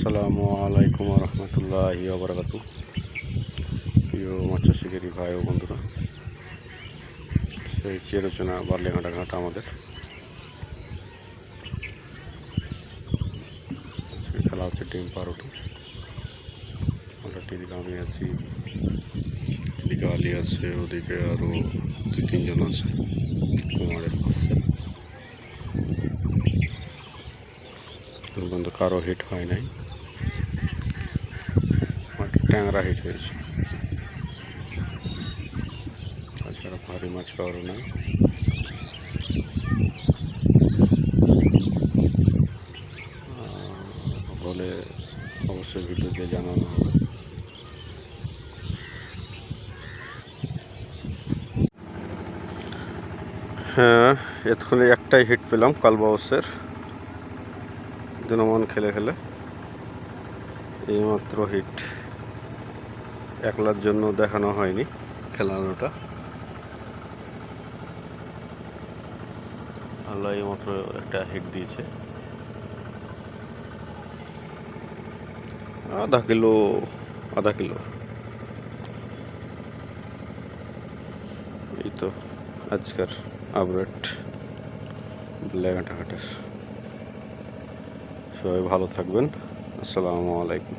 আসসালামু আলাইকুম রহমতুল্লাহি ওবরাকাতু। প্রিয় মৎস্য শিকারী ভাই ও বন্ধুরা, সেই চিরচেনা বার্লিঘাটা ঘাট আমাদের খেলা হচ্ছে ডিম পাউরুটি। এদিকে আমি আছি, এদিকে আলী আছে, ওদিকে আরও 2-3 জন আছে কুমারের পাশে। পর্যন্ত কারো হিট হয় নাই, ট্যাংরা হিট হয়েছে, তাছাড়া ভারী মাছ কারো নাই। হলে অবশ্যই ভিডিও দিয়ে জানানো হবে। হ্যাঁ, এতক্ষণে একটাই হিট পেলাম কালবাউসের দিনমান খেলে খেলে। এইমাত্র হিট, একলার জন্য দেখানো হয়নি খেলানোটা। আল্লাহ এইমাত্র একটা হিট দিয়েছে, আধা কিলো। এই তো আজকের আপডেট বার্লিঘাটা ঘাটের। সবাই ভালো থাকবেন। আসসালামু আলাইকুম।